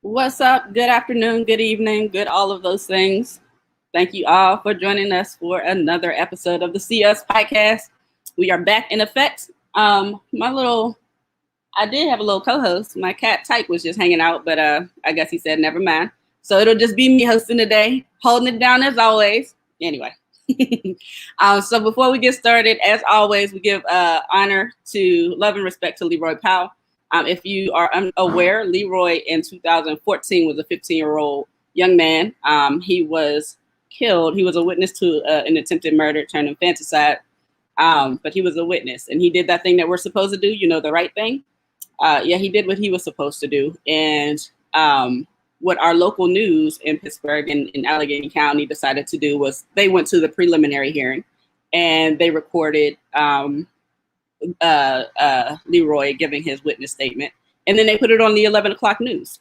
What's up? Good afternoon, good evening, good all of those things. Thank you all for joining us for another episode of the CS podcast. We are back in effect. I did have a little co-host. My cat Tyke was just hanging out, but I guess he said never mind. So it'll just be me hosting today, holding it down as always. Anyway, so before we get started, as always, we give honor to love and respect to Leroy Powell. If you are unaware, Leroy in 2014 was a 15-year-old young man. He was killed. He was a witness to an attempted murder turned infanticide, but he was a witness, and he did that thing that we're supposed to do, the right thing. He did what he was supposed to do. And what our local news in Pittsburgh and in Allegheny County decided to do was they went to the preliminary hearing and they recorded Leroy giving his witness statement. And then they put it on the 11 o'clock news.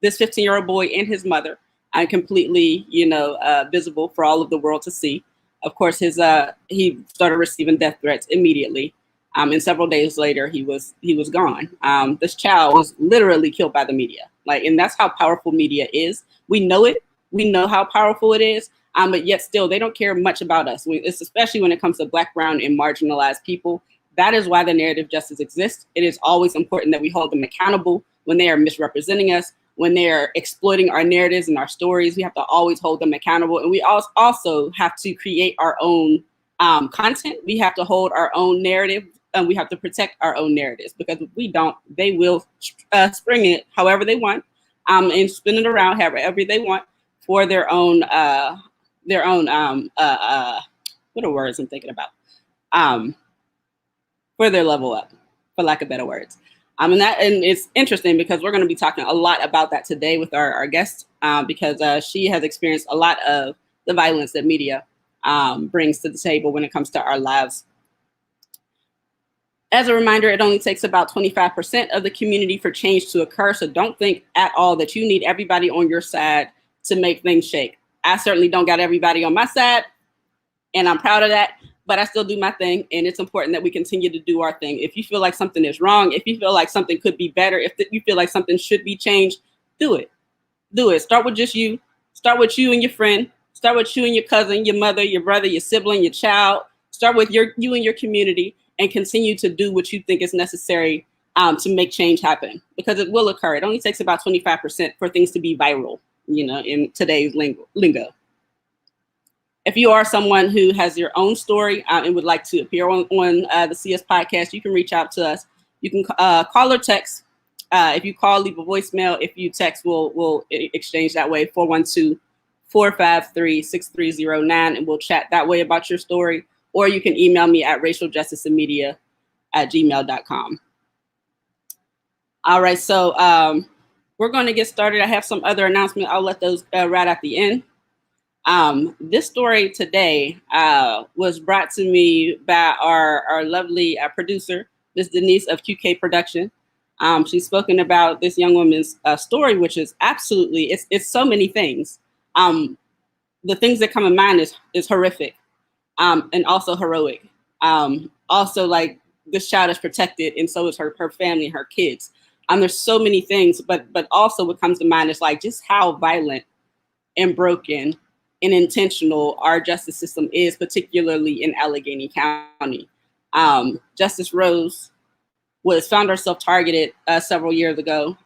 This 15-year-old boy and his mother are completely, visible for all of the world to see. Of course, he started receiving death threats immediately. And several days later, he was gone. This child was literally killed by the media. And that's how powerful media is. We know it. We know how powerful it is. But yet still, they don't care much about us. It's especially when it comes to Black, brown, and marginalized people. That is why the narrative justice exists. It is always important that we hold them accountable when they are misrepresenting us, when they are exploiting our narratives and our stories. We have to always hold them accountable. And we also have to create our own content. We have to hold our own narrative. And we have to protect our own narratives, because if we don't, they will spring it however they want, and spin it around however they want for their own what are words I'm thinking about? For their level up, for lack of better words. And it's interesting because we're going to be talking a lot about that today with our guest, because she has experienced a lot of the violence that media brings to the table when it comes to our lives. As a reminder, it only takes about 25% of the community for change to occur. So don't think at all that you need everybody on your side to make things shake. I certainly don't got everybody on my side, and I'm proud of that, but I still do my thing. And it's important that we continue to do our thing. If you feel like something is wrong, if you feel like something could be better, if you feel like something should be changed, do it. Do it. Start with just you. Start with you and your friend. Start with you and your cousin, your mother, your brother, your sibling, your child. Start with you and your community, and continue to do what you think is necessary to make change happen, because it will occur. It only takes about 25% for things to be viral, in today's lingo. If you are someone who has your own story and would like to appear on the CS podcast, you can reach out to us. You can call or text. If you call, leave a voicemail. If you text, we'll exchange that way, 412-453-6309, and we'll chat that way about your story. Or you can email me at racialjusticeandmedia@gmail.com. All right, so we're going to get started. I have some other announcements. I'll let those right at the end. This story today was brought to me by our lovely producer, Ms. Denise of QK Production. She's spoken about this young woman's story, which is absolutely, it's so many things. The things that come in mind is horrific. And also heroic. Also, like, this child is protected, and so is her family, her kids. There's so many things, but also what comes to mind is like just how violent and broken and intentional our justice system is, particularly in Allegheny County. Justice Rose found herself targeted several years ago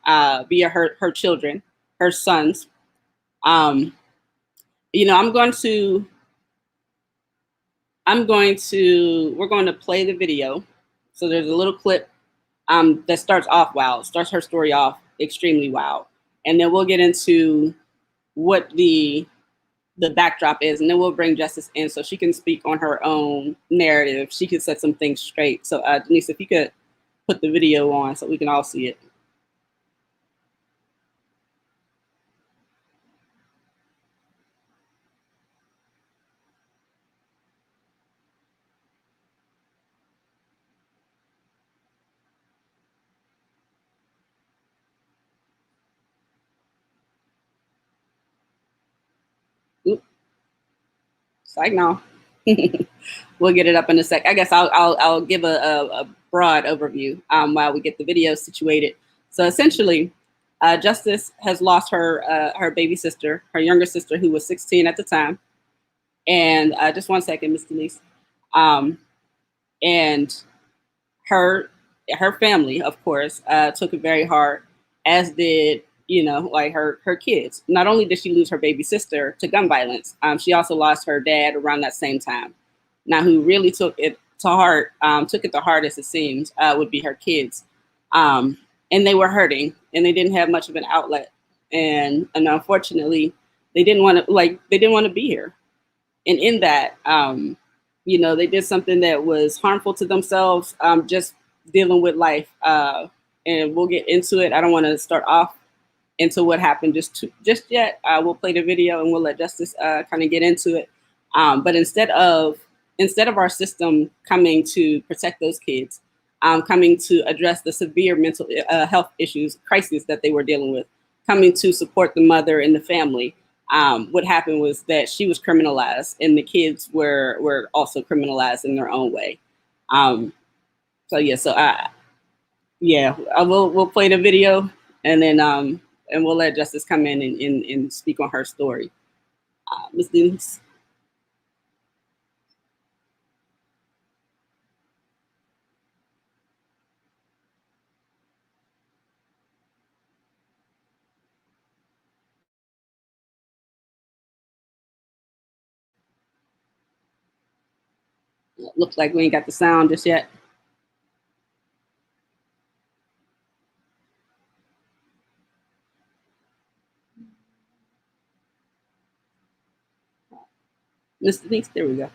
via her children, her sons. We're going to play the video. So there's a little clip that starts off wild, starts her story off extremely wild. And then we'll get into what the backdrop is, and then we'll bring Justice in so she can speak on her own narrative. She can set some things straight. So Denise, if you could put the video on so we can all see it. Psych, no. We'll get it up in a sec. I guess I'll give a broad overview while we get the video situated. So essentially, Justice has lost her baby sister, her younger sister, who was 16 at the time. And just one second, Miss Denise. Um, and her her family, of course, took it very hard, as did like her kids. Not only did she lose her baby sister to gun violence, she also lost her dad around that same time. Now, who really took it to heart as it seems, would be her kids, and they were hurting, and they didn't have much of an outlet, and unfortunately, they didn't want to be here, and in that, they did something that was harmful to themselves, just dealing with life. And we'll get into it. I don't want to start off into what happened just yet. We'll play the video and we'll let Justice kind of get into it. But instead of our system coming to protect those kids, coming to address the severe mental health issues, crises that they were dealing with, coming to support the mother and the family, what happened was that she was criminalized, and the kids were also criminalized in their own way. Um, we'll play the video, and then and we'll let Justice come in and speak on her story. Ms. Denise. Looks like we ain't got the sound just yet. Ms. Denise, there we go.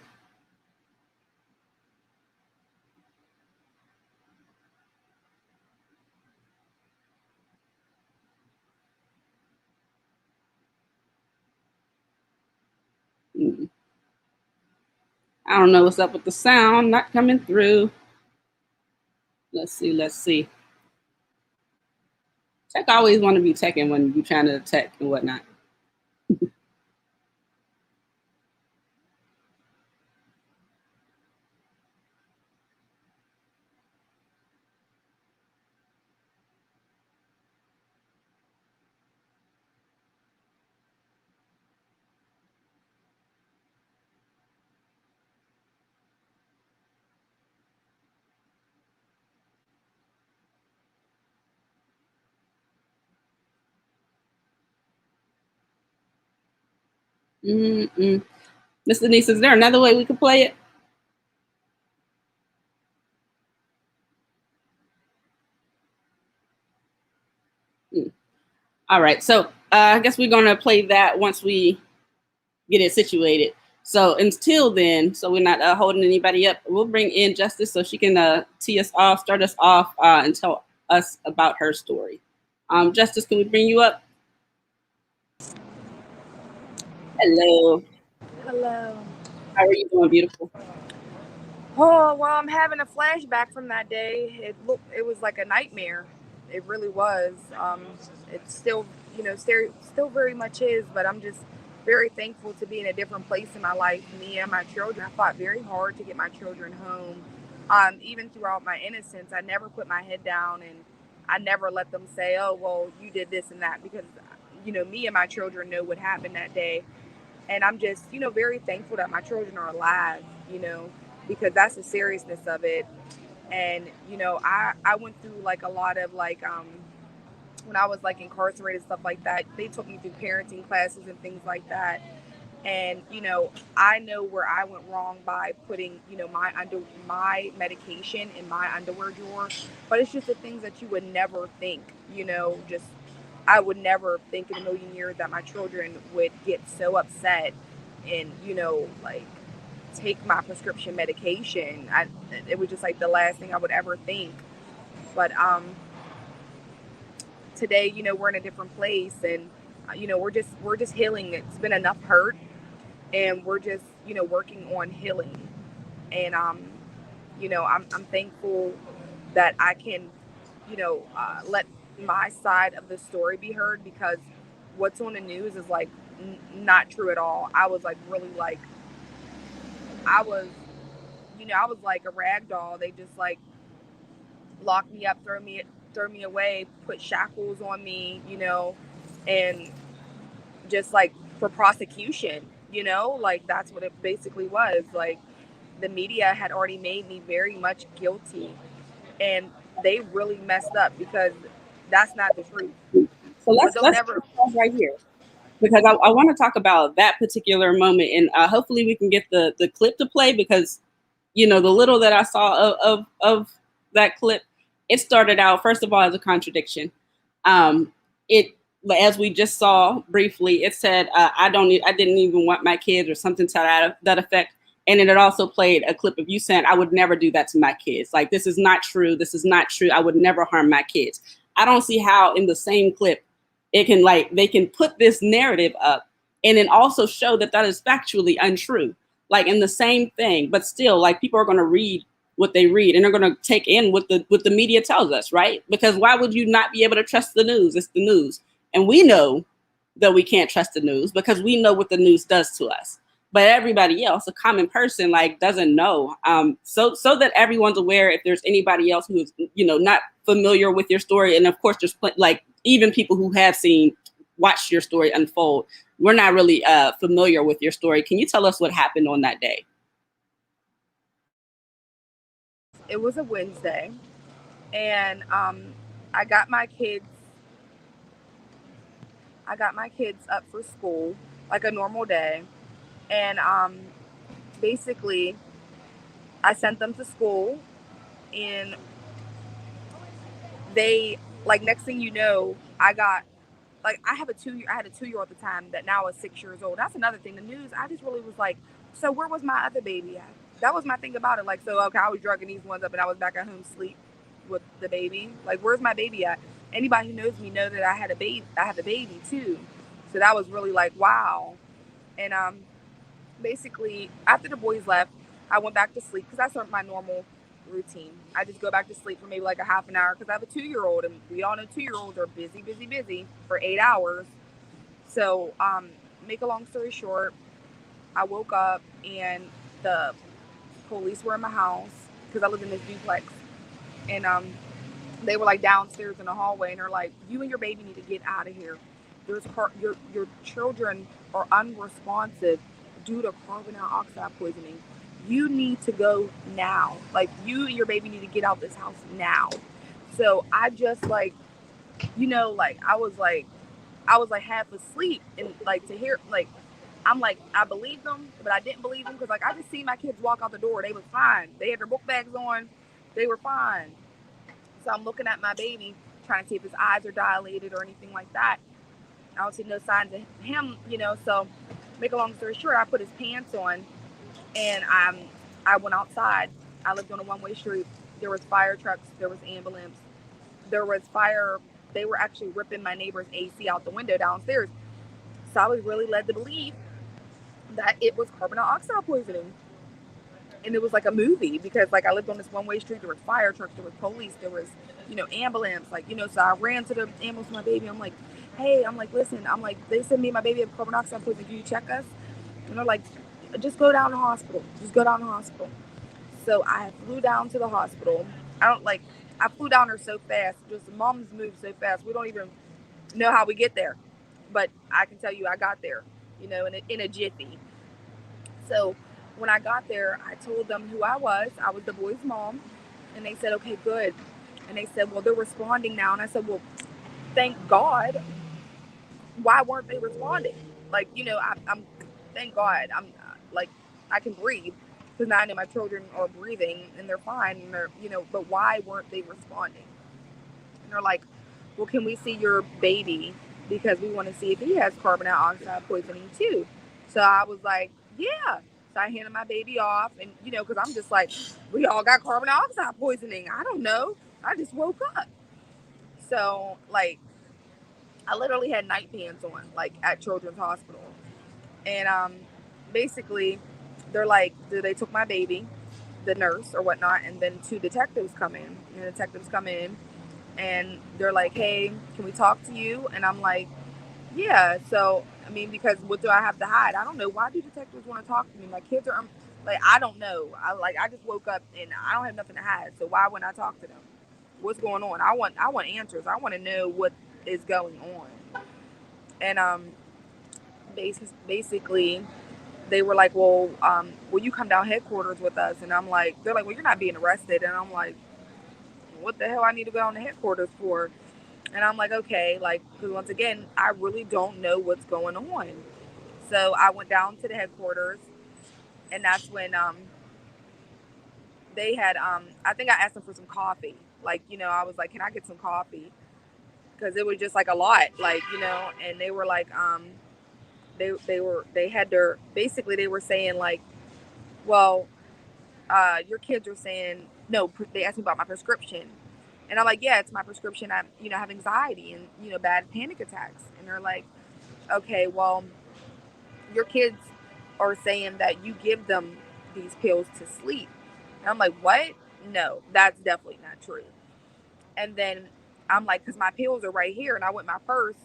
I don't know what's up with the sound not coming through. Let's see. Tech always want to be teching when you're trying to tech and whatnot. Mm-mm. Miss Denise, is there another way we could play it? Mm. All right. So I guess we're gonna play that once we get it situated. So until then, so we're not holding anybody up, we'll bring in Justice so she can tee us off, start us off, and tell us about her story. Justice, can we bring you up? Hello. Hello. How are you doing, beautiful? Oh, well, I'm having a flashback from that day. It was like a nightmare. It really was. It's still, still very much is, but I'm just very thankful to be in a different place in my life. Me and my children, I fought very hard to get my children home. Even throughout my innocence, I never put my head down, and I never let them say, "Oh, well, you did this and that," because, me and my children know what happened that day. And I'm just, very thankful that my children are alive, because that's the seriousness of it. And I went through like a lot of like when I was like incarcerated, stuff like that. They took me through parenting classes and things like that. And I know where I went wrong by putting my medication in my underwear drawer. But it's just the things that you would never think, just I would never think in a million years that my children would get so upset and, like take my prescription medication. It was just like the last thing I would ever think. But today, we're in a different place, and we're just healing. It's been enough hurt, and we're just working on healing. And I'm thankful that I can let my side of the story be heard, because what's on the news is like not true at all. I was like really like I was I was like a rag doll. They just like locked me up, throw me throw me away, put shackles on me, and just like for prosecution, like that's what it basically was. Like the media had already made me very much guilty, and they really messed up because that's not the truth. So So don't let's ever. pause right here because I want to talk about that particular moment, and hopefully we can get the clip to play because the little that I saw of that clip, it started out first of all as a contradiction. It as we just saw briefly, it said I didn't even want my kids or something to that effect. And then it also played a clip of you saying, I would never do that to my kids. Like, this is not true. This is not true. I would never harm my kids. I don't see how in the same clip it can they can put this narrative up and then also show that that is factually untrue. Like in the same thing, but still like people are going to read what they read and they're going to take in what the media tells us, right? Because why would you not be able to trust the news? It's the news. And we know that we can't trust the news because we know what the news does to us. But everybody else, a common person, like doesn't know. So that everyone's aware. If there's anybody else who is, not familiar with your story, and of course, there's like even people who have watched your story unfold. We're not really familiar with your story. Can you tell us what happened on that day? It was a Wednesday, and I got my kids. I got my kids up for school like a normal day, and basically I sent them to school, and they like next thing you know, I got like I had a 2 year old at the time that now is 6 years old. That's another thing. The news, I just really was like, so where was my other baby at? That was my thing about it. Like, so okay, I was drugging these ones up and I was back at home asleep with the baby. Like, where's my baby at? Anybody who knows me know that I had a baby. I had the baby too. So that was really like wow. And basically after the boys left, I went back to sleep because that's my normal routine. I just go back to sleep for maybe like a half an hour because I have a 2 year old, and we all know 2 year olds are busy, busy, busy for 8 hours. So, make a long story short, I woke up and the police were in my house because I live in this duplex, and they were like downstairs in the hallway, and they're like, "You and your baby need to get out of here. Your children are unresponsive due to carbon dioxide poisoning. You need to go now. Like you and your baby need to get out this house now." So I just like I was like half asleep, and like to hear like I'm like I believed them, but I didn't believe them because like I just see my kids walk out the door. They was fine. They had their book bags on. They were fine. So I'm looking at my baby, trying to see if his eyes are dilated or anything like that. I don't see no signs of him. So, make a long story short, I put his pants on, and I went outside. I lived on a one-way street. There was fire trucks. There was ambulance. There was fire. They were actually ripping my neighbor's AC out the window downstairs. So I was really led to believe that it was carbon dioxide poisoning. And it was like a movie because like I lived on this one way street. There was fire trucks, there was police, there was ambulance. So I ran to the ambulance with my baby. I'm like, hey, I'm like, listen, I'm like, they sent me and my baby have carbon dioxide poisoning. Can you check us? And they're like, just go down to the hospital. Just go down to the hospital. So I flew down to the hospital. I flew down there so fast. Just moms move so fast. We don't even know how we get there. But I can tell you, I got there, in a jiffy. So when I got there, I told them who I was. I was the boy's mom. And they said, okay, good. And they said, well, they're responding now. And I said, well, thank God. Why weren't they responding? Like, I'm thank God. I'm like, I can breathe because now I know my children are breathing and they're fine. And but why weren't they responding? And they're like, well, can we see your baby? Because we want to see if he has carbon dioxide poisoning too. So I was like, yeah. So I handed my baby off, and because I'm just like, we all got carbon dioxide poisoning. I don't know. I just woke up. So like, I literally had night pants on, like at Children's Hospital, and basically, they're like, they took my baby, the nurse or whatnot, and then two detectives come in. And the detectives come in, and they're like, hey, can we talk to you? And I'm like, yeah. So I mean, because what do I have to hide? I don't know. Why do detectives want to talk to me? My kids are like, I don't know. I just woke up and I don't have nothing to hide. So why wouldn't I talk to them? what's going on? I want answers. I want to know what is going on. And basically they were like, well, will you come down headquarters with us? And I'm like, they're like, well, you're not being arrested. And I'm like, what the hell I need to go down to headquarters for? And I'm like, okay, like, because once again, I really don't know what's going on. So I went down to the headquarters, and that's when they had, I think I asked them for some coffee. Like, I was like, can I get some coffee? Because it was just like a lot, like, and they were like, they had their, basically they were saying like, well, your kids are saying, no, they asked me about my prescription. And I'm like, yeah, it's my prescription. I, have anxiety and, bad panic attacks. And they're like, okay, well, your kids are saying that you give them these pills to sleep. And I'm like, what? No, that's definitely not true. And then I'm like, because my pills are right here. And I went my purse,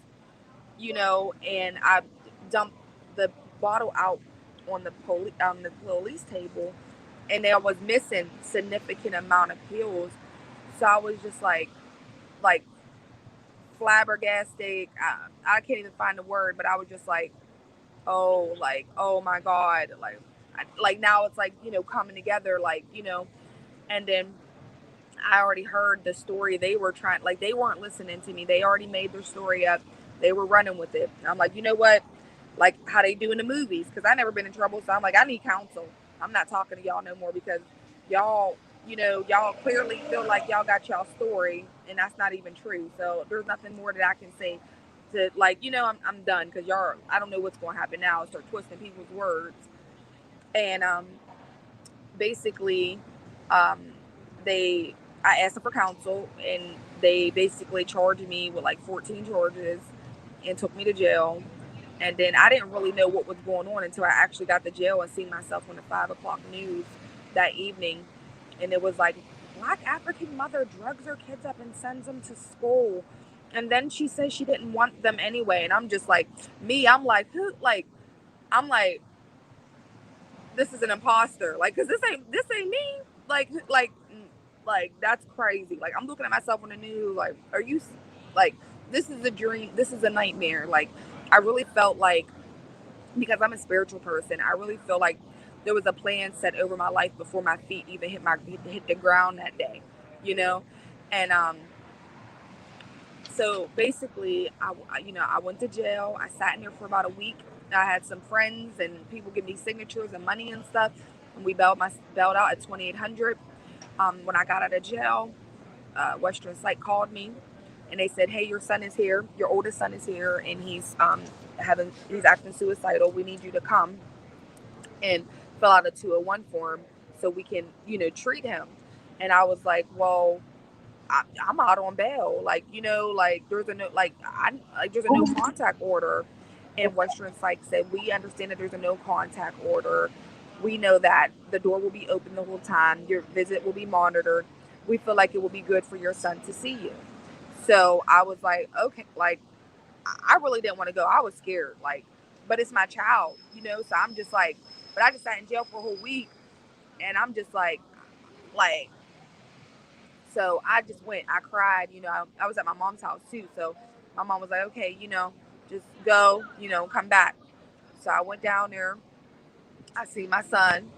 and I dumped the bottle out on the police table, and there was missing significant amount of pills. So I was just like flabbergasted. I can't even find the word, but I was just like, oh my God, like now it's like, coming together, like, and then I already heard the story. They were trying, like, they weren't listening to me. They already made their story up. They were running with it. And I'm like, you know what? Like how they do in the movies, because I never been in trouble. So I'm like, I need counsel. I'm not talking to y'all no more because y'all, y'all clearly feel like y'all got y'all story, and that's not even true. So there's nothing more that I can say to, like, I'm done, because y'all, I don't know what's going to happen now. Start twisting people's words. And basically, um, they I asked them for counsel, and they basically charged me with like 14 charges and took me to jail. And then I didn't really know what was going on until I actually got to jail and seen myself on the 5 o'clock news that evening. And it was like, Black African mother drugs her kids up and sends them to school. And then she says she didn't want them anyway. And I'm just like, I'm like, who? Like, I'm this is an imposter. Like, cause this ain't me. Like that's crazy. Like, I'm looking at myself on the news. Like, are you, like, this is a dream. This is a nightmare. Like, I really felt like, because I'm a spiritual person, I really feel like there was a plan set over my life before my feet even hit the ground that day, and so basically, I went to jail. I sat in there for about a week. I had some friends and people give me signatures and money and stuff, and we bailed out at 2,800. When I got out of jail, Western Psych called me, and they said, "Hey, your son is here. Your oldest son is here, and he's acting suicidal. We need you to come and fill out a 201 form so we can, treat him." And I was like, well, I'm out on bail. Like, like there's there's a no contact order. And Western Psych said, we understand that there's a no contact order. We know that the door will be open the whole time. Your visit will be monitored. We feel like it will be good for your son to see you. So I was like, okay, like, I really didn't want to go. I was scared, like, but it's my child, so I'm just like, but I just sat in jail for a whole week, and I'm just like, so I just went. I cried. I was at my mom's house too. So my mom was like, okay, just go, come back. So I went down there. I see my son,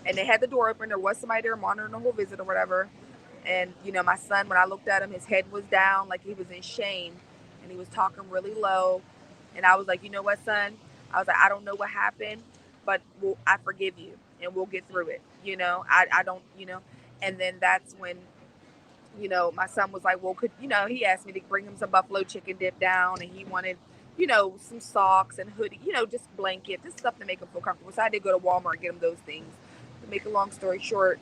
and they had the door open. There was somebody there monitoring the whole visit or whatever. And, my son, when I looked at him, his head was down, like he was in shame, and he was talking really low. And I was like, you know what, son? I was like, I don't know what happened, but I forgive you, and we'll get through it. I don't, and then that's when, my son was like, well, he asked me to bring him some buffalo chicken dip down, and he wanted, some socks and hoodie, just blanket, just stuff to make him feel comfortable. So I did go to Walmart and get him those things. To make a long story short,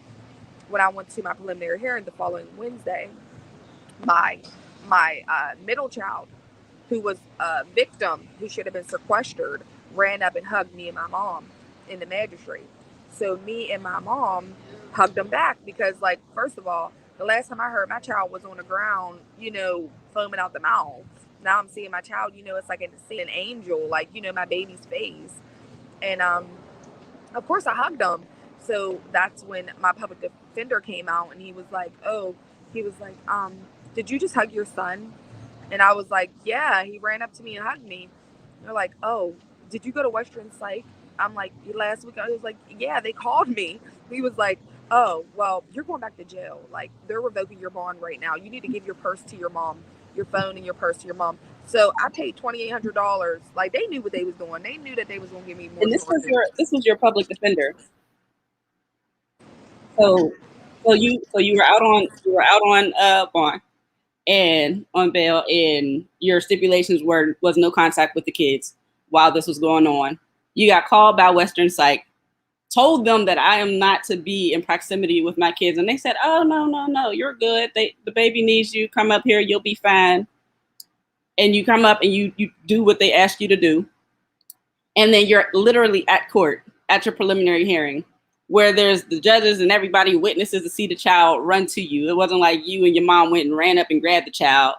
when I went to my preliminary hearing the following Wednesday, my middle child, who was a victim who should have been sequestered, ran up and hugged me and my mom in the magistrate. So me and my mom hugged them back because, like, first of all, the last time I heard, my child was on the ground, foaming out the mouth. Now I'm seeing my child, it's like seeing an angel, like, my baby's face. And of course I hugged him. So that's when my public defender came out, and he was like, oh, he was like, did you just hug your son? And I was like, yeah, he ran up to me and hugged me. They're like, oh, did you go to Western Psych? I'm like, last week. I was like, yeah, they called me. He was like, oh, well, you're going back to jail. Like, they're revoking your bond right now. You need to give your purse to your mom, your phone and your purse to your mom. So I paid $2,800. Like, they knew what they was doing. They knew that they was going to give me more And charges. this was your public defender. So you were out on bond and on bail, and your stipulations was no contact with the kids while this was going on. You got called by Western Psych, told them that I am not to be in proximity with my kids, and they said, "Oh no, you're good. The baby needs you. Come up here, you'll be fine." And you come up and you do what they ask you to do, and then you're literally at court at your preliminary hearing, where there's the judges and everybody, witnesses to see the child run to you. It wasn't like you and your mom went and ran up and grabbed the child.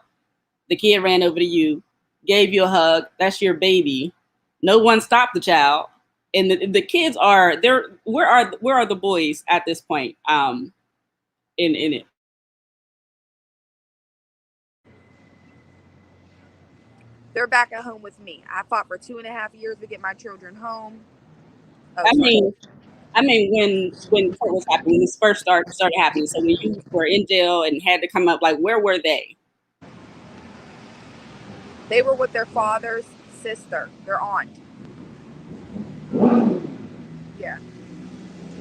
The kid ran over to you, gave you a hug. That's your baby. No one stopped the child. And the kids are there. Where are the boys at this point? In it. They're back at home with me. I fought for 2.5 years to get my children home. Oh, I sorry. mean, when court was happening, when this first started happening. So when you were in jail and had to come up, like, where were they? They were with their father's sister, their aunt. Yeah.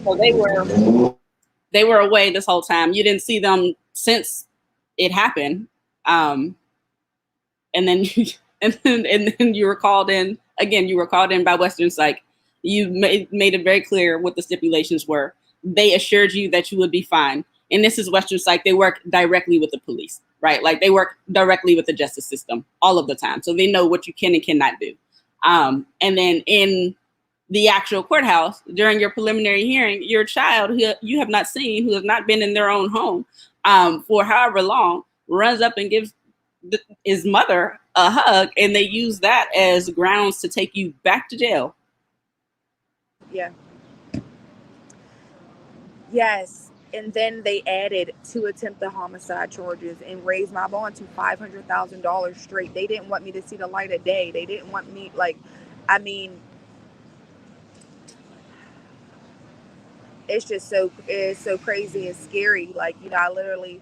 So they were away this whole time. You didn't see them since it happened. And then and then you were called in again. You were called in by Western Psych. You made it very clear what the stipulations were. They assured you that you would be fine. And this is Western Psych. They work directly with the police, right? Like, they work directly with the justice system all of the time. So they know what you can and cannot do. And then in the actual courthouse during your preliminary hearing, your child who you have not seen, who has not been in their own home for however long, runs up and gives his mother a hug, and they use that as grounds to take you back to jail. Yeah. Yes. And then they added 2 attempted homicide charges and raised my bond to $500,000 straight. They didn't want me to see the light of day. They didn't want me, like, I mean, it's so crazy and scary. Like, I literally,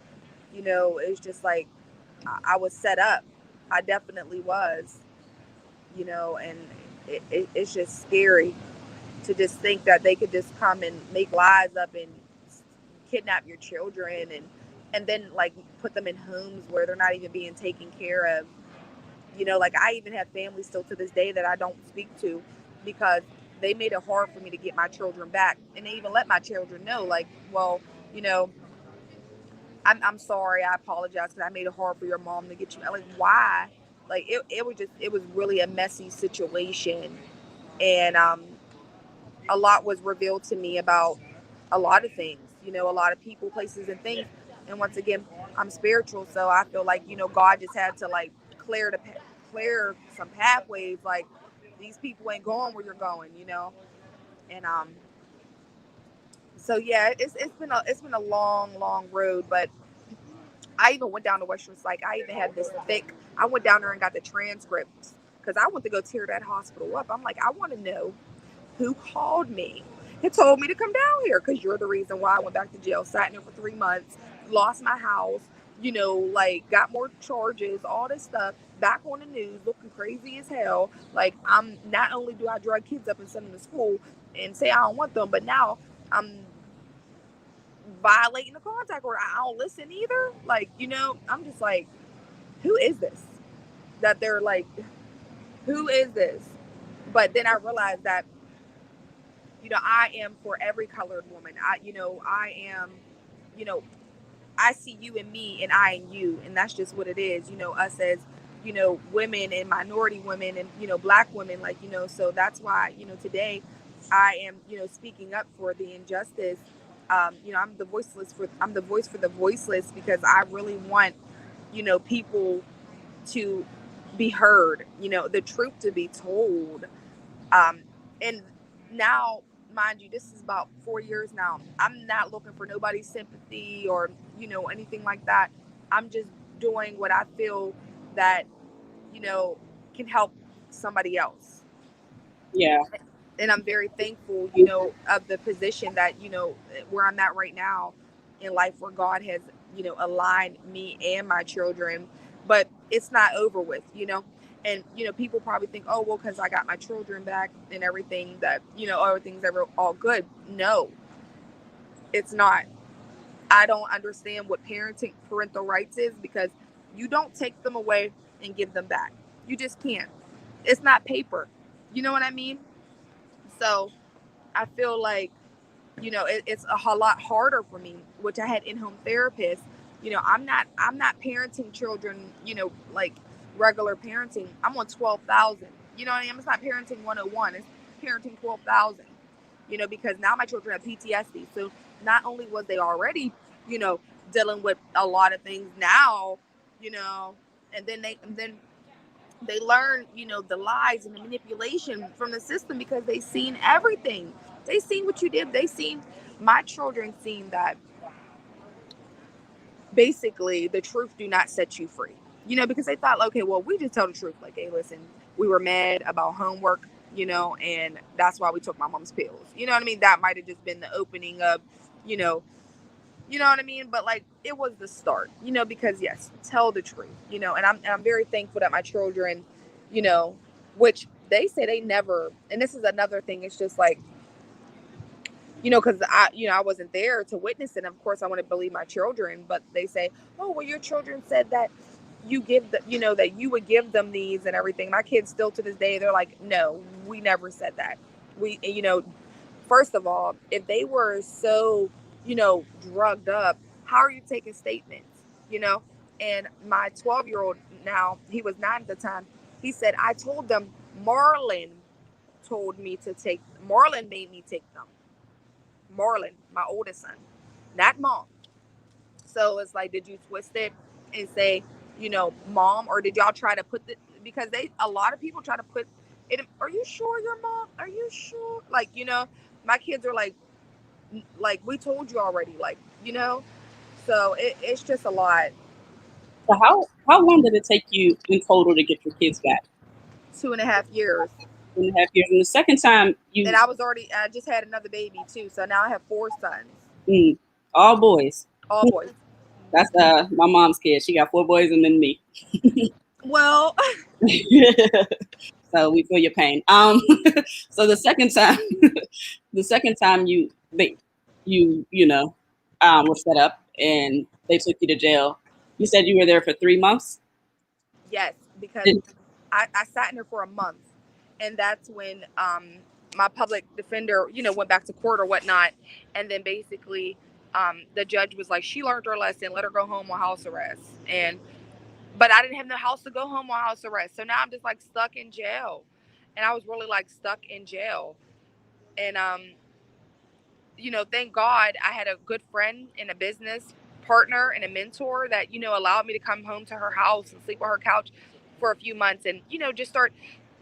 it's just like I was set up. I definitely was, and it's just scary to just think that they could just come and make lies up and kidnap your children and then, like, put them in homes where they're not even being taken care of. Like, I even have family still to this day that I don't speak to because they made it hard for me to get my children back. And they even let my children know, like, well, I'm sorry, I apologize because I made it hard for your mom to get you. Like, why? Like, it was really a messy situation. And a lot was revealed to me about a lot of things, a lot of people, places, and things. And once again, I'm spiritual, so I feel like, God just had to, like, clear some pathways. Like, these people ain't going where you're going. And so yeah, it's been a long road. But I even went down to Western Psych. I even had this thick. I went down there and got the transcripts because I went to go tear that hospital up. I'm like, I want to know who called me and told me to come down here because you're the reason why I went back to jail, sat in there for 3 months, lost my house, like, got more charges, all this stuff, back on the news, looking crazy as hell. Like, I'm not only do I drug kids up and send them to school and say I don't want them, but now I'm violating the contact order. I don't listen either. Like, I'm just like, who is this? That they're like, who is this? But then I realized that, I am for every colored woman. I am, you know, I see you and me and I and you. And that's just what it is. Us as, women and minority women and, black women, like, so that's why, today I am, speaking up for the injustice. I'm the voice for the voiceless because I really want, people to be heard, the truth to be told. And now mind you, this is about 4 years now. I'm not looking for nobody's sympathy or, anything like that. I'm just doing what I feel that, can help somebody else. Yeah. And I'm very thankful, of the position that, where I'm at right now in life, where God has, aligned me and my children. But it's not over with, And, people probably think, oh, well, because I got my children back and everything, that, everything's ever all good. No, it's not. I don't understand what parental rights is, because you don't take them away and give them back. You just can't. It's not paper. You know what I mean? So I feel like, it's a lot harder for me, which I had in-home therapists. I'm not parenting children, like regular parenting. I'm on 12,000. You know what I mean? It's not parenting 101. It's parenting 12,000. Because now my children have PTSD. So not only was they already, dealing with a lot of things now, and then they learn, the lies and the manipulation from the system, because they seen everything. They seen what you did. My children seen that basically the truth do not set you free, because they thought, okay, well, we just tell the truth. Like, hey, listen, we were mad about homework, and that's why we took my mom's pills. You know what I mean? That might have just been the opening of, you know what I mean? But like, it was the start, because yes, tell the truth, and I'm very thankful that my children, which they say they never, and this is another thing. It's just like, because I wasn't there to witness it. And of course I want to believe my children, but they say, oh, well, your children said that you give the, that you would give them these and everything. My kids still to this day, they're like, no, we never said that. We, first of all, if they were so, drugged up, how are you taking statements, And my 12-year-old now, he was 9 at the time. He said, I told them Marlon made me take them. Marlon, my oldest son, not mom. So it's like, did you twist it and say, mom, or did y'all try to put because a lot of people try to put it, are you sure your mom? Are you sure? Like, my kids are like, we told you already, like, so it's just a lot. So how long did it take you in total to get your kids back? 2.5 years. 2.5 years. And the second time and I just had another baby too. So now I have 4 sons. All boys. All boys. That's my mom's kid. She got 4 boys and then me. Well, so we feel your pain. So the second time you were set up and they took you to jail, you said you were there for 3 months? Yes, because I sat in there for a month, and that's when my public defender, went back to court or whatnot, and then basically the judge was like, she learned her lesson, let her go home on house arrest. But I didn't have no house to go home on house arrest, so now I'm just like stuck in jail, and I was really like stuck in jail. And thank God I had a good friend and a business partner and a mentor that, allowed me to come home to her house and sleep on her couch for a few months, and,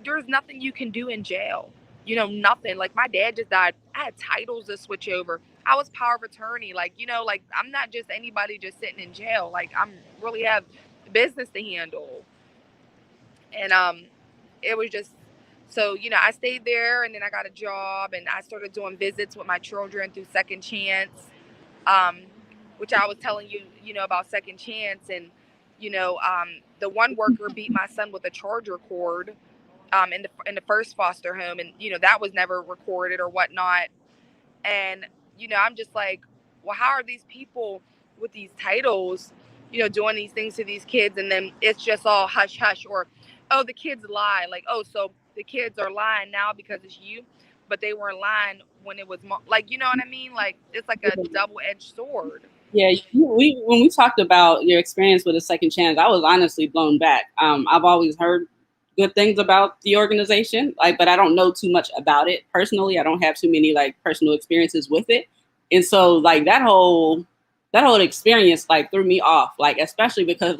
there's nothing you can do in jail. Nothing. Like, my dad just died. I had titles to switch over. I was power of attorney. Like, like, I'm not just anybody just sitting in jail. Like, I'm really have business to handle. And it was just, so, I stayed there, and then I got a job, and I started doing visits with my children through Second Chance, which I was telling you, about Second Chance. And, the one worker beat my son with a charger cord in the first foster home. And, that was never recorded or whatnot. And, I'm just like, well, how are these people with these titles, doing these things to these kids? And then it's just all hush hush, or, oh, the kids lie. Like, oh, so the kids are lying now because it's you, but they weren't lying when it was like, you know what I mean? Like, it's like a double-edged sword. Yeah, when we talked about your experience with a Second Chance, I was honestly blown back. I've always heard good things about the organization, but I don't know too much about it personally. I don't have too many personal experiences with it, and so that whole experience threw me off. Especially because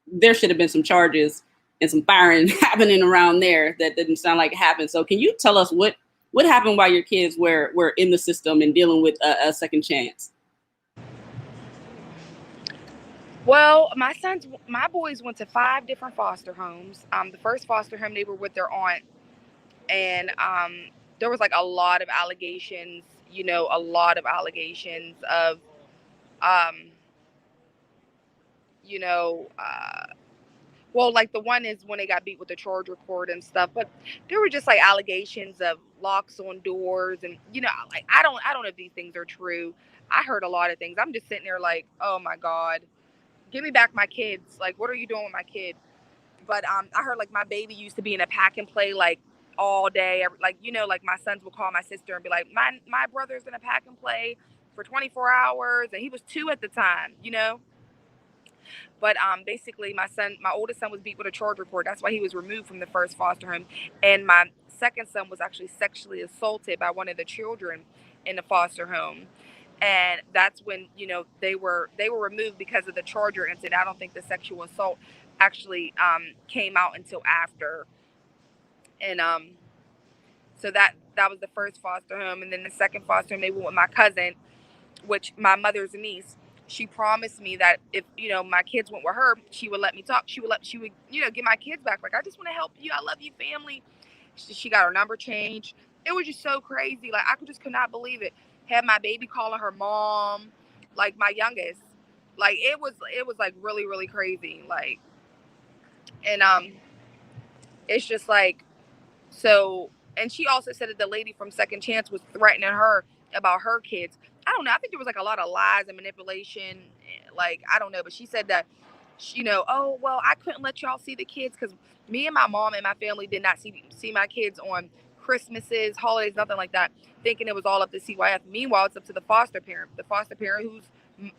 there should have been some charges and some firing happening around there that didn't sound like it happened. So can you tell us what What happened while your kids were in the system and dealing with a second chance? Well, my boys went to 5 different foster homes. The first foster home, they were with their aunt, and there was like a lot of allegations, a lot of allegations of, um, you know, uh, well, like the one is when they got beat with the charger cord and stuff, but there were just like allegations of locks on doors, and like I don't know if these things are true. I heard a lot of things. I'm just sitting there like, oh my God, give me back my kids. Like, what are you doing with my kid? But I heard like my baby used to be in a pack and play like all day. Like, like my sons would call my sister and be like, my brother's in a pack and play for 24 hours, and he was 2 at the time. But basically, my oldest son was beat with a charger cord. That's why he was removed from the first foster home. And my second son was actually sexually assaulted by one of the children in the foster home. And that's when they were removed because of the charger incident. I don't think the sexual assault actually came out until after. And so that was the first foster home, and then the second foster home they went with my cousin, which my mother's niece. She promised me that if my kids went with her, she would let me talk. She would get my kids back. Like, I just want to help you. I love you, family. She got her number changed. It was just so crazy. Like, I could not believe it. Had my baby calling her mom, like my youngest. Like, it was like really, really crazy. Like, and it's just like, so, and she also said that the lady from Second Chance was threatening her about her kids. I don't know. I think there was like a lot of lies and manipulation. Like, I don't know. But she said that, oh, well, I couldn't let y'all see the kids because me and my mom and my family did not see my kids on Christmases, holidays, nothing like that, thinking it was all up to CYF. Meanwhile, it's up to the foster parent. The foster parent, who's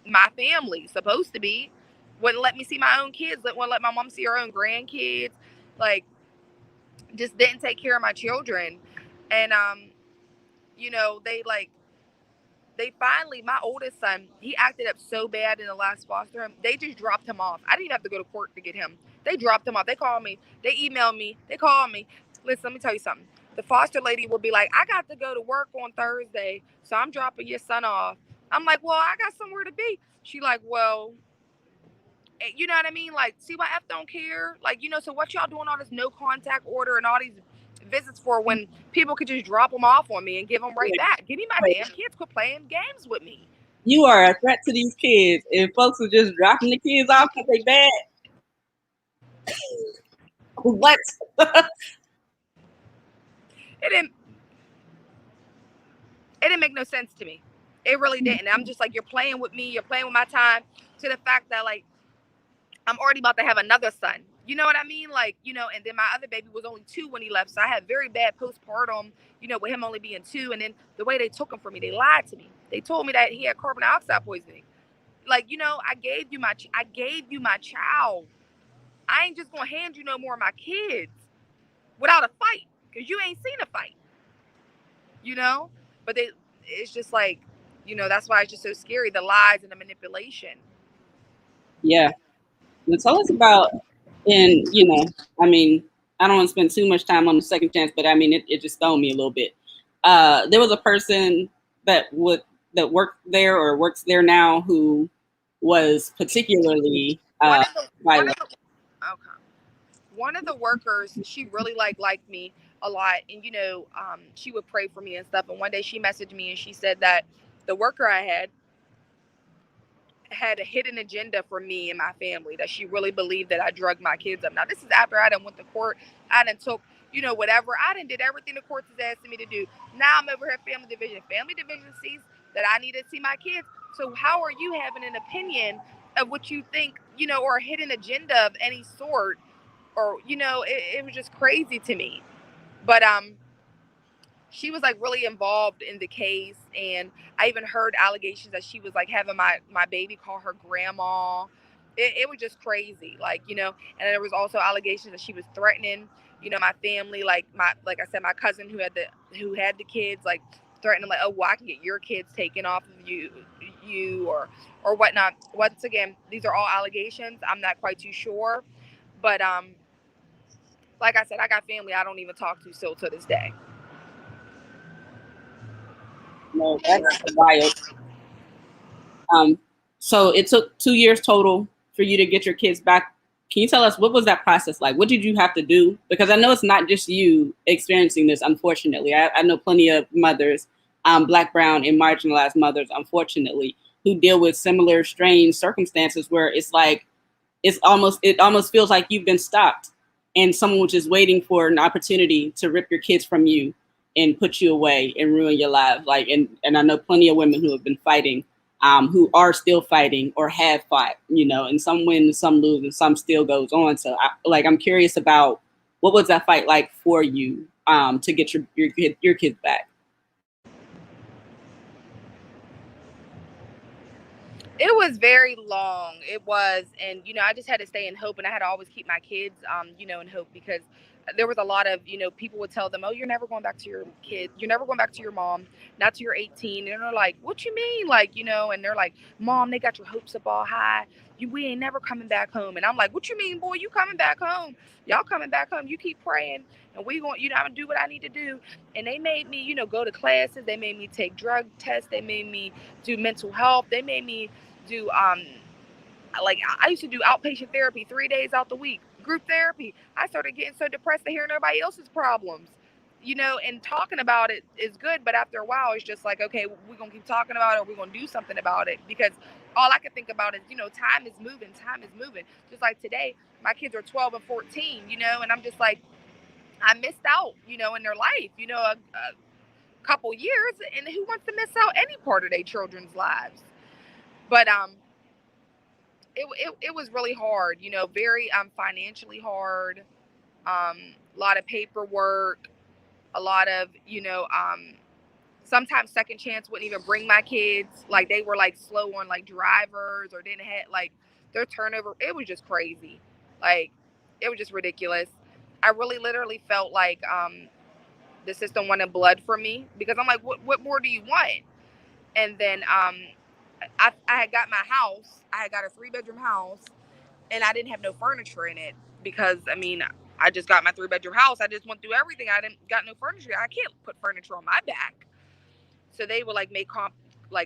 my family, supposed to be, wouldn't let me see my own kids. Wouldn't let my mom see her own grandkids. Like, just didn't take care of my children. And they finally, my oldest son, he acted up so bad in the last foster home, they just dropped him off. I didn't even have to go to court to get him. They dropped him off. They called me, they emailed me, they called me. Listen, let me tell you something. The foster lady will be like, I got to go to work on Thursday, so I'm dropping your son off. I'm like, well, I got somewhere to be. She like, well, you know what I mean? Like, CYF don't care. Like, so what y'all doing all this no contact order and all these visits for when people could just drop them off on me and give them right back? Give me my damn kids. Quit playing games with me. You are a threat to these kids. If folks are just dropping the kids off because they bad. What? It didn't make no sense to me. It really didn't. I'm just like, you're playing with me. You're playing with my time, to the fact that, like, I'm already about to have another son. You know what I mean? Like, and then my other baby was only 2 when he left. So I had very bad postpartum, with him only being 2. And then the way they took him from me, they lied to me. They told me that he had carbon dioxide poisoning. Like, I gave you my child. I ain't just going to hand you no more of my kids without a fight, because you ain't seen a fight, But it's just like, that's why it's just so scary, the lies and the manipulation. Yeah. Now tell us about, and I mean, I don't want to spend too much time on the second chance, but I mean, it just stoned me a little bit. There was a person that worked there or works there now who was particularly violent. One of the workers, she really liked me a lot, and she would pray for me and stuff. And one day she messaged me and she said that the worker I had a hidden agenda for me and my family, that she really believed that I drugged my kids up. Now, this is after I done went to court. I done took, whatever. I done did everything the courts is asking me to do. Now I'm over here at Family Division. Family Division sees that I need to see my kids. So how are you having an opinion of what you think, or a hidden agenda of any sort? Or, it was just crazy to me. But she was like really involved in the case, and I even heard allegations that she was like having my baby call her grandma. It was just crazy, like, and there was also allegations that she was threatening, my family, like I said, my cousin who had the kids, like threatening, like, oh, well, I can get your kids taken off of you or whatnot. Once again, these are all allegations. I'm not quite too sure, but like I said, I got family I don't even talk to still to this day. No, that's wild. Um, so it took 2 years total for you to get your kids back. Can you tell us what was that process like? What did you have to do? Because I know it's not just you experiencing this, unfortunately. I know plenty of mothers, Black, brown, and marginalized mothers, unfortunately, who deal with similar strange circumstances where it's like it almost feels like you've been stopped and someone was just waiting for an opportunity to rip your kids from you and put you away and ruin your life. Like, and I know plenty of women who have been fighting, who are still fighting or have fought, and some win, some lose, and some still goes on. So I'm curious about what was that fight like for you, to get your kids back? It was very long. It was, and I just had to stay in hope, and I had to always keep my kids, in hope, because there was a lot of, people would tell them, "Oh, you're never going back to your kid. You're never going back to your mom, not to your 18." And they're like, "What you mean?" Like, and they're like, "Mom, they got your hopes up all high. We ain't never coming back home." And I'm like, "What you mean, boy? You coming back home? Y'all coming back home? You keep praying, and we going, I'm gonna do what I need to do." And they made me, go to classes. They made me take drug tests. They made me do mental health. They made me do like I used to do outpatient therapy 3 days out the week, group therapy. I started getting so depressed to hearing everybody else's problems, and talking about it is good, but after a while it's just like, okay, we're gonna keep talking about it, or we're gonna do something about it, because all I can think about is, time is moving. Just like today, my kids are 12 and 14, and I'm just like, I missed out, in their life, a couple years, and who wants to miss out any part of their children's lives? But it was really hard, very financially hard, a lot of paperwork, a lot of, sometimes Second Chance wouldn't even bring my kids, like they were like slow on like drivers, or didn't have like their turnover. It was just crazy, like it was just ridiculous. I really literally felt like the system wanted blood for me, because I'm like, what more do you want? And then I had got my house. I had got a 3-bedroom house, and I didn't have no furniture in it, because I just got my 3-bedroom house. I just went through everything. I didn't got no furniture. I can't put furniture on my back. So they would like make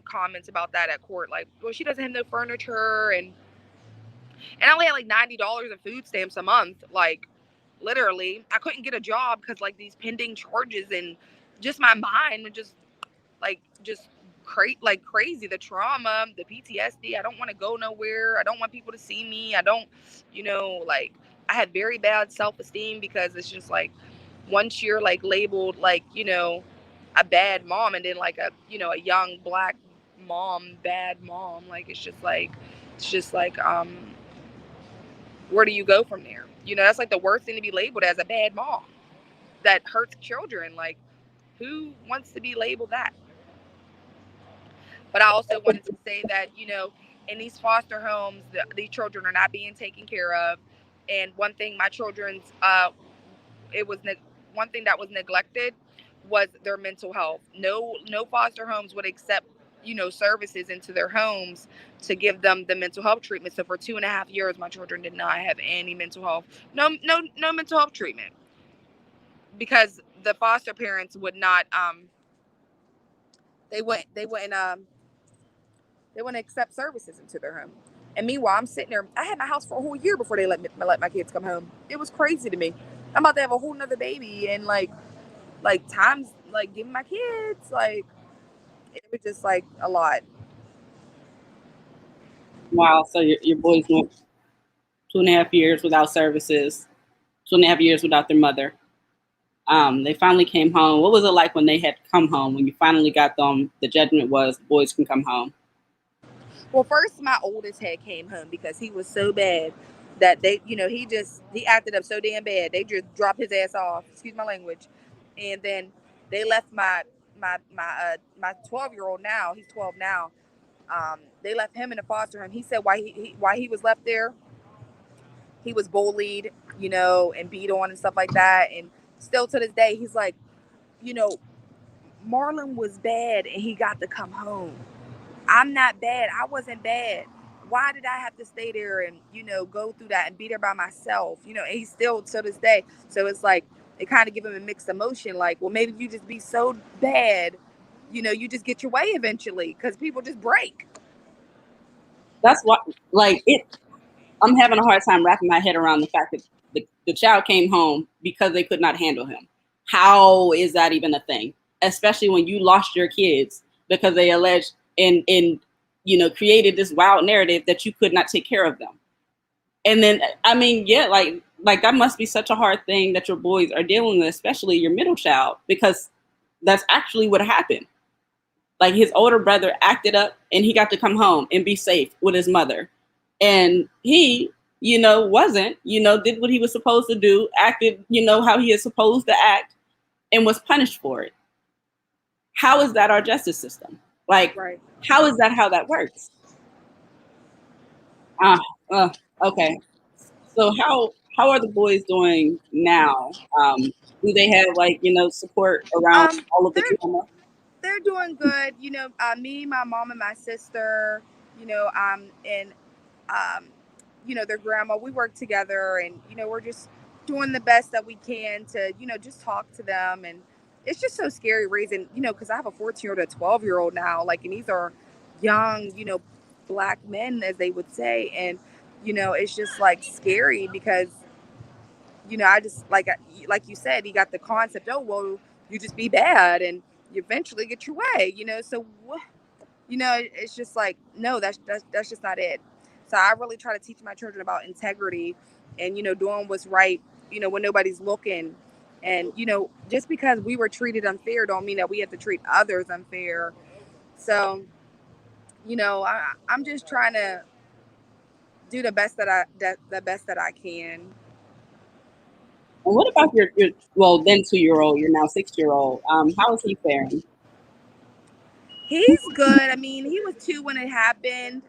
comments about that at court, like, well, she doesn't have no furniture, and I only had like $90 in food stamps a month. Like, literally, I couldn't get a job because like these pending charges, and just my mind just crazy, the trauma, the PTSD. I don't want to go nowhere. I don't want people to see me. I don't, like, I had very bad self-esteem, because it's just like, once you're like labeled like, a bad mom, and then like a young Black mom, bad mom, like it's just like where do you go from there? That's like the worst thing, to be labeled as a bad mom that hurts children. Like, who wants to be labeled that? But I also wanted to say that, in these foster homes, these children are not being taken care of. And one thing my children's, it was one thing that was neglected was their mental health. No foster homes would accept, services into their homes to give them the mental health treatment. So for 2.5 years, my children did not have any mental health, no mental health treatment, because the foster parents would not, they wouldn't accept services into their home. And meanwhile, I'm sitting there. I had my house for a whole year before they let my kids come home. It was crazy to me. I'm about to have a whole nother baby, and like times like giving my kids, like it was just like a lot. Wow. So your boys went 2.5 years without services, 2.5 years without their mother. They finally came home. What was it like when they had come home? When you finally got them, the judgment was boys can come home. Well, first my oldest had came home, because he was so bad that they, he acted up so damn bad. They just dropped his ass off. Excuse my language. And then they left my 12-year-old now. He's 12 now. They left him in a foster home. He said why he was left there. He was bullied, and beat on and stuff like that. And still to this day, he's like, you know, Marlon was bad and he got to come home. I'm not bad. I wasn't bad. Why did I have to stay there and, go through that and be there by myself? And he's still to this day. So it's like, it kind of give him a mixed emotion. Like, well, maybe you just be so bad you just get your way eventually because people just break. That's what, like, I'm having a hard time wrapping my head around the fact that the child came home because they could not handle him. How is that even a thing? Especially when you lost your kids because they alleged and created this wild narrative that you could not take care of them. And then, I mean, yeah, like that must be such a hard thing that your boys are dealing with, especially your middle child, because that's actually what happened. Like his older brother acted up and he got to come home and be safe with his mother. And he, wasn't, did what he was supposed to do, acted, how he is supposed to act, and was punished for it. How is that our justice system? Like, Right. how is that how that works? Okay. So how are the boys doing now? Do they have support around all of the trauma? They're doing good. Me, my mom, and my sister. And their grandma. We work together, and we're just doing the best that we can to just talk to them. And it's just so scary raising because I have a 14-year-old, a 12-year-old now. Like, and these are young, black men, as they would say, and it's just like scary because I just like you said, you got the concept. Oh well, you just be bad and you eventually get your way. So it's just like no, that's just not it. So I really try to teach my children about integrity and doing what's right. When nobody's looking, and just because we were treated unfair, don't mean that we have to treat others unfair. So I'm just trying to do the best the best that I can. And what about your well then 2-year-old, you're now 6-year-old? How is he faring? He's good. I mean, he was 2 when it happened.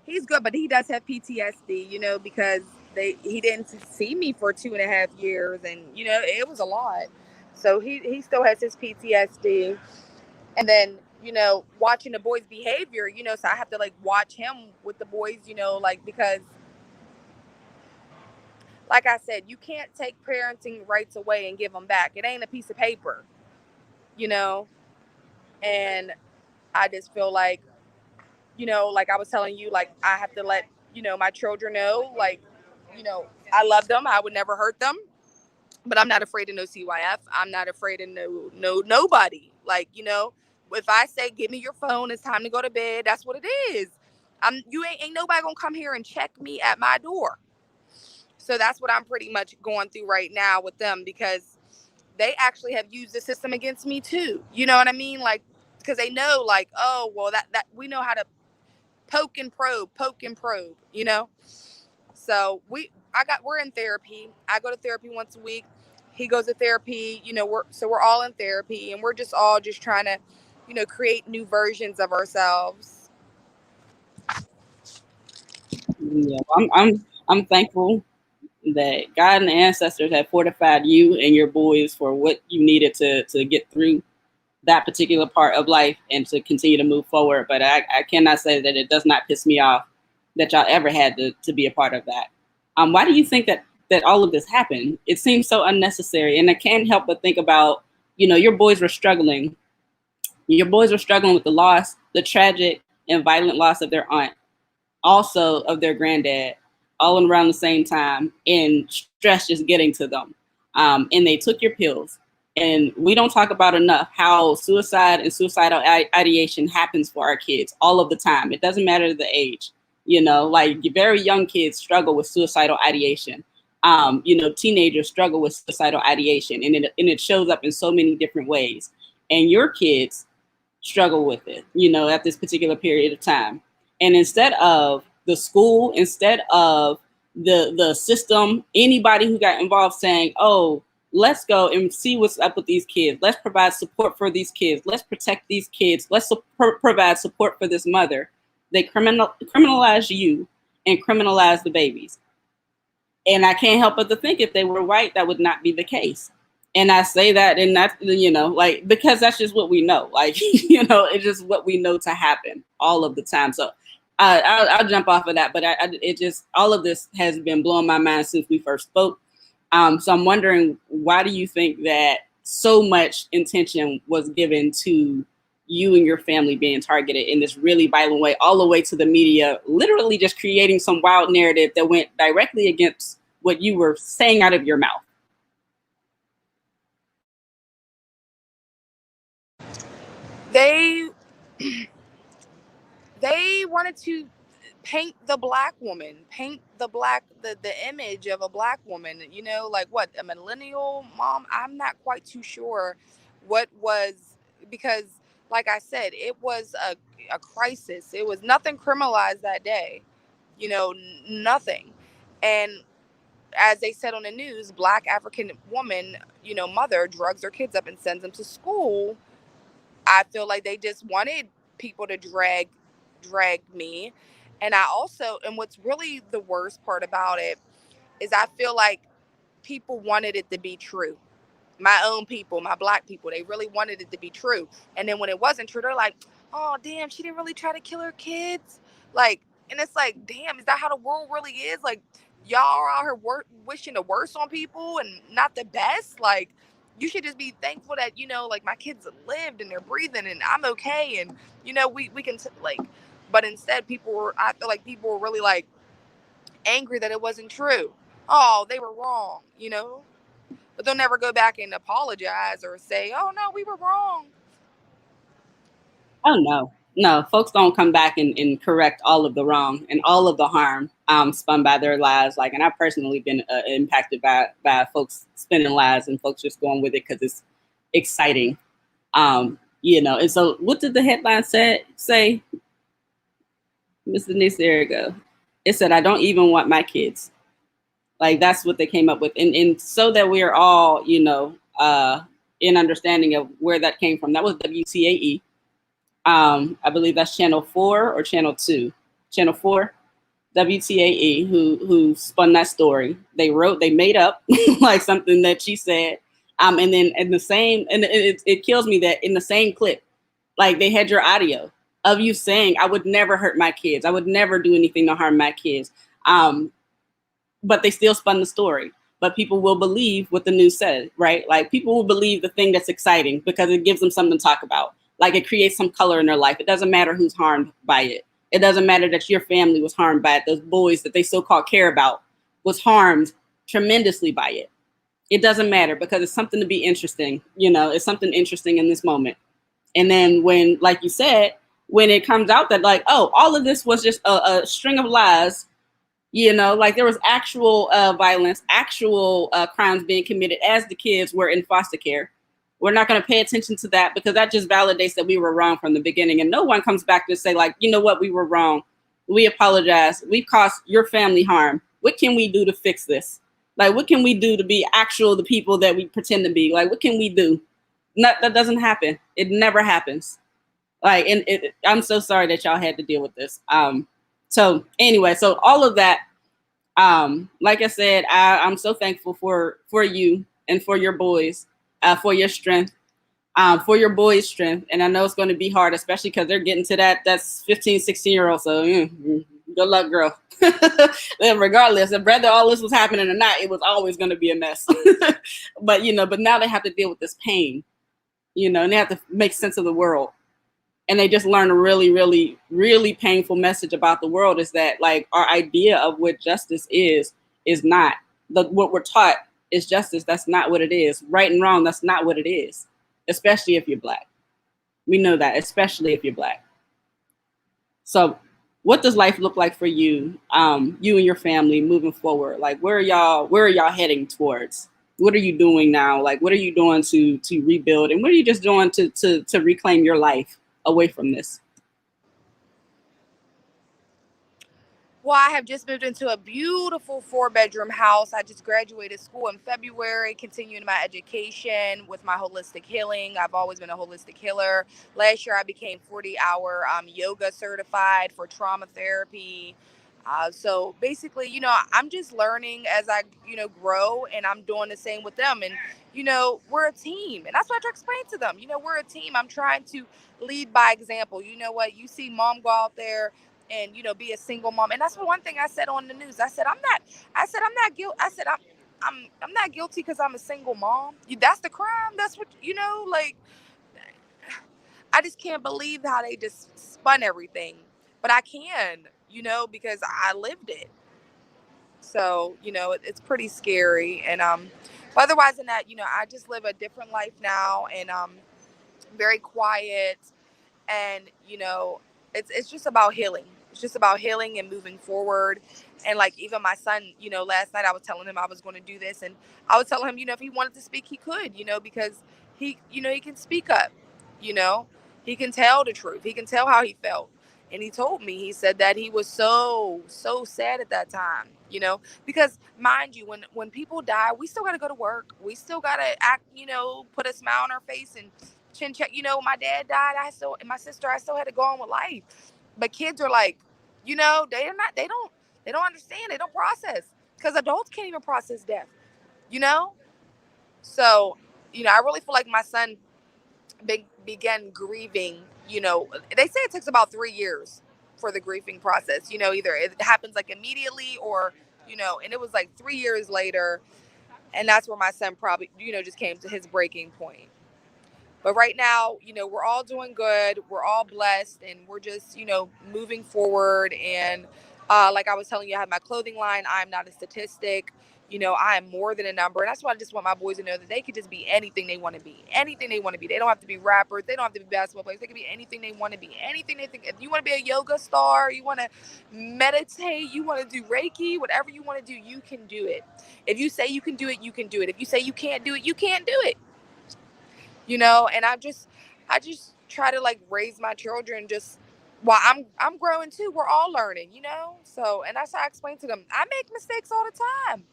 He's good, but he does have PTSD, because he didn't see me for 2.5 years, and it was a lot. So he still has his PTSD, and then watching the boys' behavior, so I have to like watch him with the boys, like because like I said, you can't take parenting rights away and give them back. It ain't a piece of paper, you know, and I just feel like like I was telling you, like I have to let, my children know, like, I love them. I would never hurt them, but I'm not afraid of no CYF. I'm not afraid of nobody. Like, if I say, give me your phone, it's time to go to bed. That's what it is. You ain't nobody gonna come here and check me at my door. So that's what I'm pretty much going through right now with them because they actually have used the system against me too. You know what I mean? Like, because they know, like, oh, well, that we know how to poke and probe, So we're in therapy. I go to therapy once a week. He goes to therapy, we're all in therapy and we're just all just trying to, create new versions of ourselves. Yeah, I'm thankful that God and the ancestors have fortified you and your boys for what you needed to get through that particular part of life and to continue to move forward. But I cannot say that it does not piss me off that y'all ever had to be a part of that. Why do you think that all of this happened? It seems so unnecessary. And I can't help but think about, your boys were struggling. Your boys were struggling with the loss, the tragic and violent loss of their aunt, also of their granddad, all around the same time, and stress just getting to them. And they took your pills. And we don't talk about enough how suicide and suicidal ideation happens for our kids all of the time. It doesn't matter the age, like very young kids struggle with suicidal ideation. Teenagers struggle with suicidal ideation, and it shows up in so many different ways. And your kids struggle with it, at this particular period of time. And instead of the school, instead of the system, anybody who got involved saying, oh, let's go and see what's up with these kids. Let's provide support for these kids. Let's protect these kids. Let's provide support for this mother. They criminalize you and criminalize the babies. And I can't help but to think if they were white, that would not be the case. And I say that, and that's, because that's just what we know. Like, it's just what we know to happen all of the time. So I'll jump off of that. But it just, all of this has been blowing my mind since we first spoke. So I'm wondering, why do you think that so much intention was given to you and your family being targeted in this really violent way, all the way to the media literally just creating some wild narrative that went directly against what you were saying out of your mouth? They they wanted to paint the black woman, paint the image of a black woman, like what, a millennial mom. I'm not quite too sure what was, because like I said, it was a crisis. It was nothing criminalized that day, nothing. And as they said on the news, black African woman, mother drugs her kids up and sends them to school. I feel like they just wanted people to drag me. And what's really the worst part about it is I feel like people wanted it to be true. My own people, my black people, they really wanted it to be true. And then when it wasn't true, they're like, "Oh, damn, she didn't really try to kill her kids." Like, and it's like, damn, is that how the world really is? Like, y'all are out here wishing the worst on people and not the best. Like, you should just be thankful that, like, my kids lived and they're breathing and I'm okay. And, we can, like, but instead I feel like people were really like angry that it wasn't true. Oh, they were wrong. But they'll never go back and apologize or say, "Oh no, we were wrong." Oh no, no, folks don't come back and correct all of the wrong and all of the harm spun by their lies. Like, and I've personally been impacted by folks spinning lies and folks just going with it because it's exciting. And so what did the headline say? Miss Denise, there you go. It said, "I don't even want my kids." Like, that's what they came up with, and so that we are all, in understanding of where that came from. That was WTAE. I believe that's Channel 4 or Channel 2. Channel 4, WTAE, who spun that story. They made up like something that she said. And then in the same, and it kills me that in the same clip, like, they had your audio of you saying, "I would never hurt my kids. I would never do anything to harm my kids." But they still spun the story. But people will believe what the news says, right? Like, people will believe the thing that's exciting because it gives them something to talk about. Like, it creates some color in their life. It doesn't matter who's harmed by it. It doesn't matter that your family was harmed by it. Those boys that they so-called care about was harmed tremendously by it. It doesn't matter because it's something to be interesting. It's something interesting in this moment. And then when, like you said, when it comes out that, like, oh, all of this was just a string of lies, like, there was actual violence, actual crimes being committed as the kids were in foster care. We're not going to pay attention to that because that just validates that we were wrong from the beginning. And no one comes back to say, like, you know what, we were wrong. We apologize. We caused your family harm. What can we do to fix this? Like, what can we do to be the people that we pretend to be? Like, what can we do? That doesn't happen. It never happens. Like, and I'm so sorry that y'all had to deal with this. So anyway, so all of that, like I said, I'm so thankful for you and for your boys, for your strength, for your boys' strength. And I know it's going to be hard, especially because they're getting to that's 15, 16-year-old. So good luck, girl. Then regardless of whether all this was happening or not, it was always going to be a mess. But now they have to deal with this pain, and they have to make sense of the world. And they just learn a really, really, really painful message about the world, is that, like, our idea of what justice is not what we're taught is justice. That's not what it is. Right and wrong, that's not what it is, especially if you're Black. We know that, especially if you're Black. So what does life look like for you, you and your family moving forward? Like, where are y'all heading towards? What are you doing now? Like, what are you doing to rebuild? And what are you just doing to reclaim your life away from this? Well, I have just moved into a beautiful 4-bedroom house. I just graduated school in February, continuing my education with my holistic healing. I've always been a holistic healer. Last year, I became 40-hour yoga certified for trauma therapy. So basically, I'm just learning as I, grow, and I'm doing the same with them. And, we're a team. And that's what I try to explain to them. We're a team. I'm trying to lead by example. You know what? You see mom go out there and, be a single mom. And that's one thing I said on the news. I said, I'm not guilty. I'm not guilty because I'm a single mom. That's the crime. That's what, like, I just can't believe how they just spun everything. But I can, because I lived it. So, it's pretty scary. And but otherwise than that, I just live a different life now, and very quiet. And it's just about healing. It's just about healing and moving forward. And like, even my son, last night I was telling him I was going to do this, and I was telling him, if he wanted to speak, he could, because he can speak up. you know he can tell the truth. He can tell how he felt. And he told me, he said that he was so sad at that time, because mind you, when people die, we still got to go to work. We still got to act, put a smile on our face and chin check. My dad died. And my sister, I still had to go on with life. But kids are like, they don't understand. They don't process, because adults can't you even process death, you know? So, I really feel like my son began grieving. They say it takes about 3 years for the grieving process. Either it happens like immediately, or, and it was like 3 years later. And that's where my son probably, just came to his breaking point. But right now, we're all doing good. We're all blessed, and we're just, moving forward. And like I was telling you, I have my clothing line. I'm not a statistic. I am more than a number. And that's why I just want my boys to know that they could just be anything they want to be. Anything they want to be. They don't have to be rappers. They don't have to be basketball players. They can be anything they want to be. Anything they think. If you want to be a yoga star, you want to meditate, you want to do Reiki, whatever you want to do, you can do it. If you say you can do it, you can do it. If you say you can't do it, you can't do it. And I just try to like raise my children just while I'm growing too. We're all learning, So, and that's how I explain to them. I make mistakes all the time,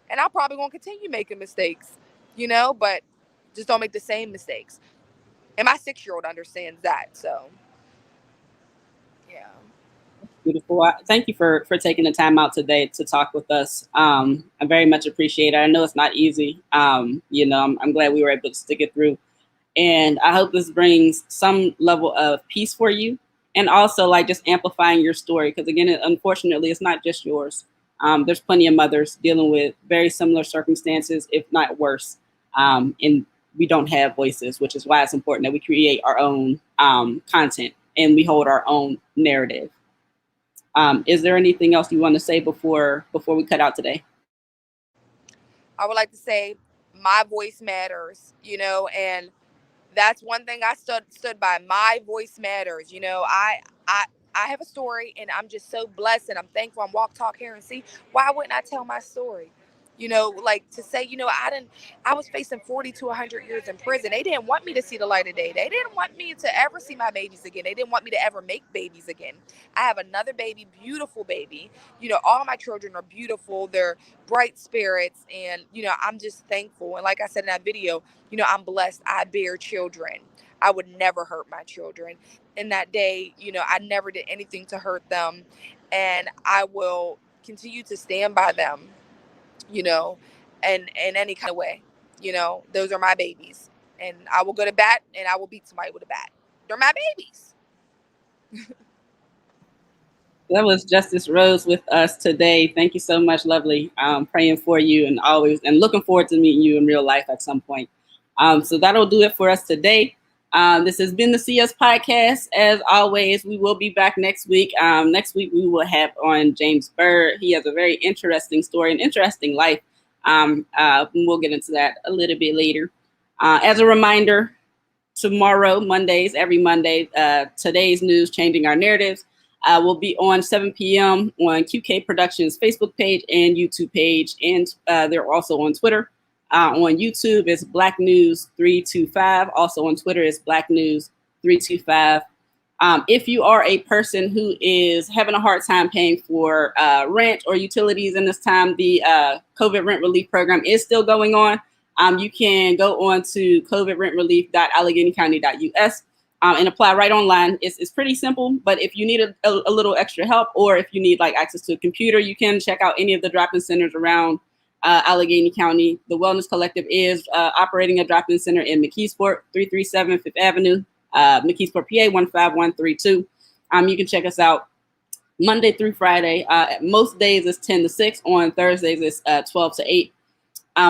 and I'll probably won't continue making mistakes, but just don't make the same mistakes. And my 6-year-old understands that. So, yeah. Beautiful. Thank you for taking the time out today to talk with us. I very much appreciate it. I know it's not easy. I'm glad we were able to stick it through. And I hope this brings some level of peace for you, and also like just amplifying your story. Because again, unfortunately, it's not just yours. There's plenty of mothers dealing with very similar circumstances, if not worse. And we don't have voices, which is why it's important that we create our own content and we hold our own narrative. Is there anything else you want to say before we cut out today? I would like to say my voice matters, and that's one thing I stood by. My voice matters. I have a story, and I'm just so blessed, and I'm thankful. I'm walk, talk, hear, and see. Why wouldn't I tell my story? Like to say, I was facing 40 to 100 years in prison. They didn't want me to see the light of day. They didn't want me to ever see my babies again. They didn't want me to ever make babies again. I have another baby, beautiful baby. All my children are beautiful. They're bright spirits. And, I'm just thankful. And like I said in that video, I'm blessed. I bear children. I would never hurt my children. In that day, I never did anything to hurt them. And I will continue to stand by them, in any kind of way. Those are my babies. And I will go to bat, and I will beat somebody with a bat. They're my babies. That was Justice Rose with us today. Thank you so much, lovely. Praying for you and looking forward to meeting you in real life at some point. So that'll do it for us today. This has been the CS Podcast. As always, we will be back next week. Next week, we will have on James Byrd. He has a very interesting story, an interesting life. We'll get into that a little bit later. As a reminder, tomorrow, Mondays, every Monday, Today's News, Changing Our Narratives, will be on 7 p.m. on QK Productions Facebook page and YouTube page. And they're also on Twitter. On YouTube, it's Black News 325. Also on Twitter, it's Black News 325. If you are a person who is having a hard time paying for rent or utilities in this time, the COVID rent relief program is still going on. You can go on to covidrentrelief.alleghenycounty.us and apply right online. It's pretty simple, but if you need a little extra help, or if you need like access to a computer, you can check out any of the drop-in centers around Allegheny County. The Wellness Collective is operating a drop-in center in McKeesport, 337 Fifth Avenue, McKeesport, PA 15132. You can check us out Monday through Friday. Most days it's 10 to 6. On Thursdays it's 12 to 8.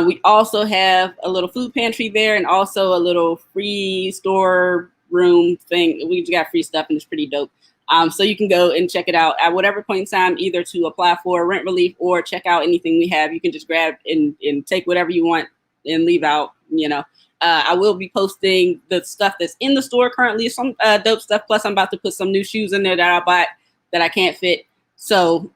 We also have a little food pantry there and also a little free store room thing. We just got free stuff and it's pretty dope. So you can go and check it out at whatever point in time, either to apply for rent relief or check out anything we have. You can just grab and take whatever you want and leave out, you know. I will be posting the stuff that's in the store currently, some dope stuff. Plus, I'm about to put some new shoes in there that I bought that I can't fit. So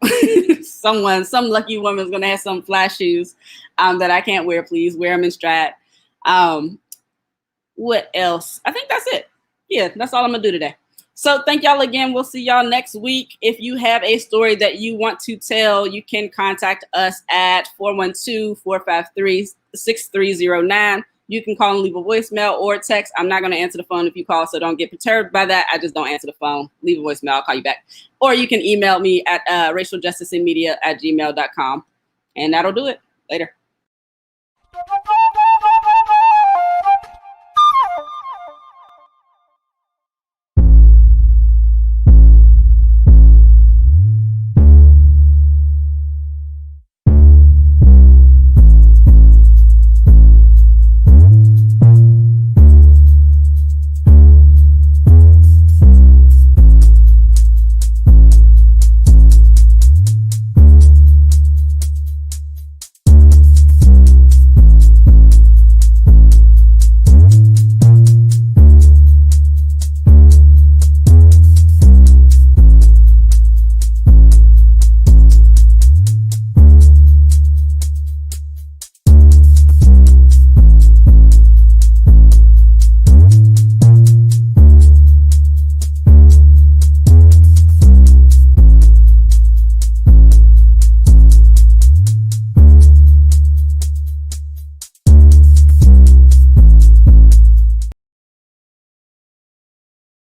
some lucky woman's going to have some flash shoes that I can't wear. Please wear them in stride. What else? I think that's it. Yeah, that's all I'm going to do today. So thank y'all again. We'll see y'all next week. If you have a story that you want to tell, you can contact us at 412-453-6309. You can call and leave a voicemail or text. I'm not going to answer the phone if you call, so don't get perturbed by that. I just don't answer the phone. Leave a voicemail. I'll call you back. Or you can email me at racialjusticeandmedia@gmail.com. And that'll do it. Later.